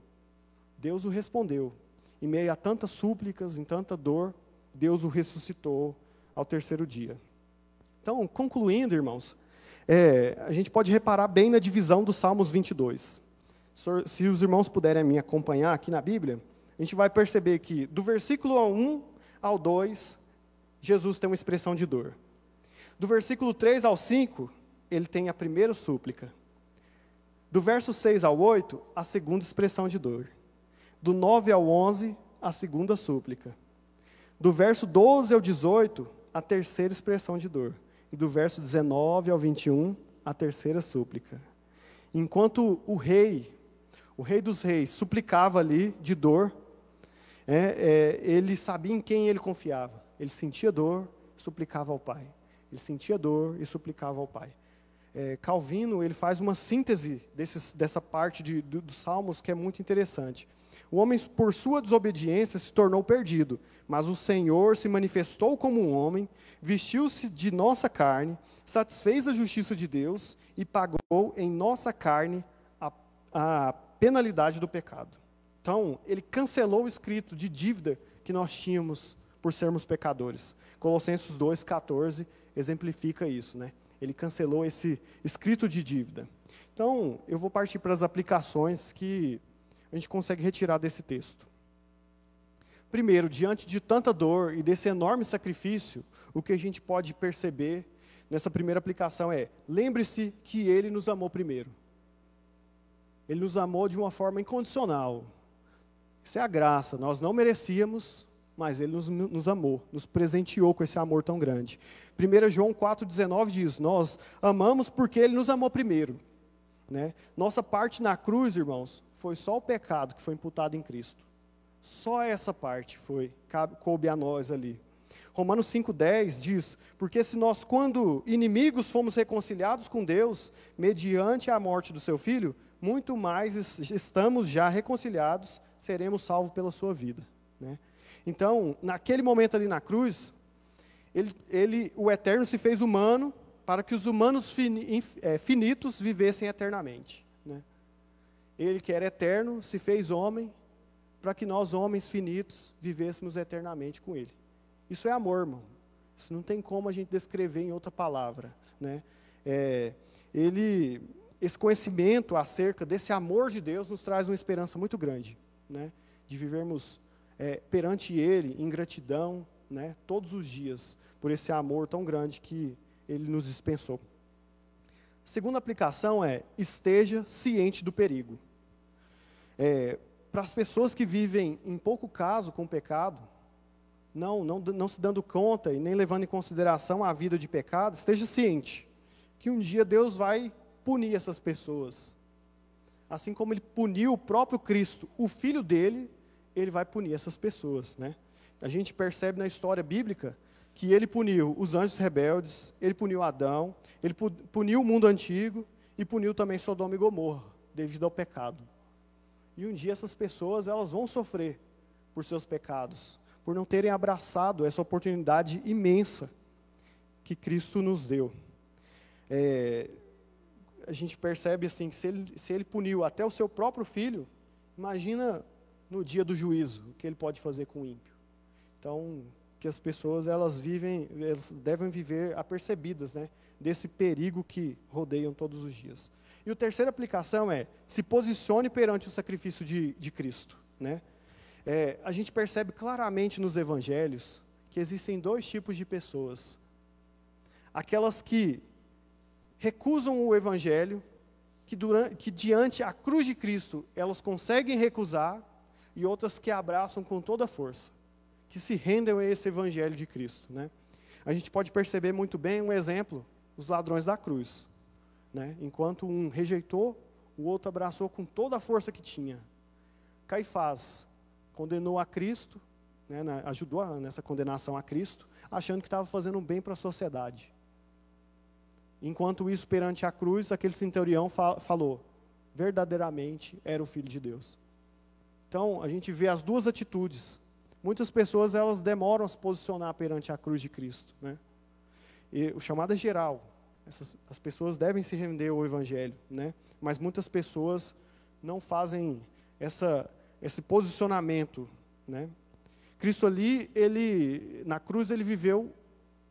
[SPEAKER 1] Deus o respondeu, em meio a tantas súplicas, em tanta dor, Deus o ressuscitou ao terceiro dia. Então, concluindo, irmãos, a gente pode reparar bem na divisão dos Salmos 22. Se os irmãos puderem me acompanhar aqui na Bíblia, a gente vai perceber que do versículo 1 ao 2, Jesus tem uma expressão de dor. Do versículo 3 ao 5, ele tem a primeira súplica. Do verso 6 ao 8, a segunda expressão de dor. Do 9 ao 11, a segunda súplica. Do verso 12 ao 18, a terceira expressão de dor. E do verso 19 ao 21, a terceira súplica. Enquanto o rei dos reis, suplicava ali de dor, ele sabia em quem ele confiava. Ele sentia dor, suplicava ao Pai. Ele sentia dor e suplicava ao Pai. Calvino ele faz uma síntese dessa parte dos Salmos que é muito interessante. O homem, por sua desobediência, se tornou perdido, mas o Senhor se manifestou como um homem, vestiu-se de nossa carne, satisfez a justiça de Deus e pagou em nossa carne a penalidade do pecado. Então, ele cancelou o escrito de dívida que nós tínhamos por sermos pecadores. Colossenses 2,14 exemplifica isso, né? Ele cancelou esse escrito de dívida. Então, eu vou partir para as aplicações que a gente consegue retirar desse texto. Primeiro, diante de tanta dor e desse enorme sacrifício, o que a gente pode perceber nessa primeira aplicação lembre-se que Ele nos amou primeiro. Ele nos amou de uma forma incondicional. Isso é a graça, nós não merecíamos, mas Ele nos amou, nos presenteou com esse amor tão grande. 1 João 4,19 diz, nós amamos porque Ele nos amou primeiro. Né? Nossa parte na cruz, irmãos, foi só o pecado que foi imputado em Cristo. Só essa parte coube a nós ali. Romanos 5,10 diz, porque se nós, quando inimigos, fomos reconciliados com Deus, mediante a morte do seu Filho, muito mais estamos já reconciliados, seremos salvos pela sua vida. Né? Então, naquele momento ali na cruz, o Eterno se fez humano, para que os humanos finitos vivessem eternamente. Né? Ele que era eterno, se fez homem, para que nós, homens finitos, vivêssemos eternamente com Ele. Isso é amor, irmão. Isso não tem como a gente descrever em outra palavra. Né? Esse conhecimento acerca desse amor de Deus nos traz uma esperança muito grande. Né? De vivermos perante Ele em gratidão, né? Todos os dias, por esse amor tão grande que Ele nos dispensou. Segunda aplicação esteja ciente do perigo. Para as pessoas que vivem em pouco caso com o pecado, não se dando conta e nem levando em consideração a vida de pecado, esteja ciente que um dia Deus vai punir essas pessoas. Assim como Ele puniu o próprio Cristo, o Filho dele, Ele vai punir essas pessoas, né? A gente percebe na história bíblica que Ele puniu os anjos rebeldes, Ele puniu Adão, Ele puniu o mundo antigo e puniu também Sodoma e Gomorra, devido ao pecado. E um dia essas pessoas, elas vão sofrer por seus pecados, por não terem abraçado essa oportunidade imensa que Cristo nos deu. A gente percebe assim, que se ele puniu até o seu próprio filho, imagina no dia do juízo, o que Ele pode fazer com o ímpio. Então, que as pessoas, elas devem viver apercebidas, né, desse perigo que rodeiam todos os dias. E a terceira aplicação é, se posicione perante o sacrifício de Cristo, né? A gente percebe claramente nos evangelhos que existem dois tipos de pessoas. Aquelas que recusam o evangelho, que diante a cruz de Cristo elas conseguem recusar, e outras que abraçam com toda a força, que se rendem a esse evangelho de Cristo, né? A gente pode perceber muito bem um exemplo, os ladrões da cruz, né? Enquanto um rejeitou, o outro abraçou com toda a força que tinha. Caifás condenou a Cristo, né, ajudou nessa condenação a Cristo, achando que estava fazendo um bem para a sociedade. Enquanto isso, perante a cruz, aquele centurião falou, verdadeiramente era o Filho de Deus. Então, a gente vê as duas atitudes. Muitas pessoas, elas demoram a se posicionar perante a cruz de Cristo, né? E o chamado é geral. As pessoas devem se render ao Evangelho, né? Mas muitas pessoas não fazem esse posicionamento, né? Cristo ali, na cruz, ele viveu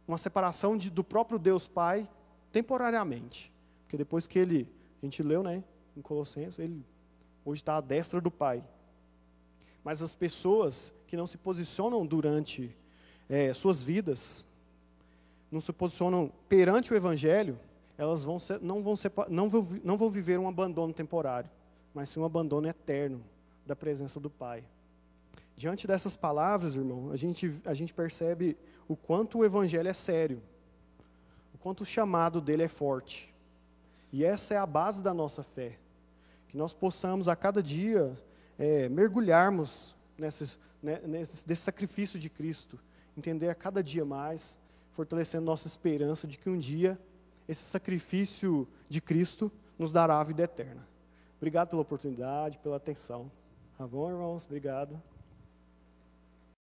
[SPEAKER 1] uma separação do próprio Deus Pai, temporariamente. Porque depois que a gente leu, né, em Colossenses, ele hoje está à destra do Pai. Mas as pessoas que não se posicionam durante suas vidas, não se posicionam perante o Evangelho, elas não vão viver um abandono temporário, mas sim um abandono eterno da presença do Pai. Diante dessas palavras, irmão, a gente percebe o quanto o Evangelho é sério, o quanto o chamado dele é forte. E essa é a base da nossa fé. Que nós possamos a cada dia mergulharmos desse sacrifício de Cristo, entender a cada dia mais, fortalecendo nossa esperança de que um dia esse sacrifício de Cristo nos dará a vida eterna. Obrigado pela oportunidade, pela atenção. Tá bom, irmãos? Obrigado.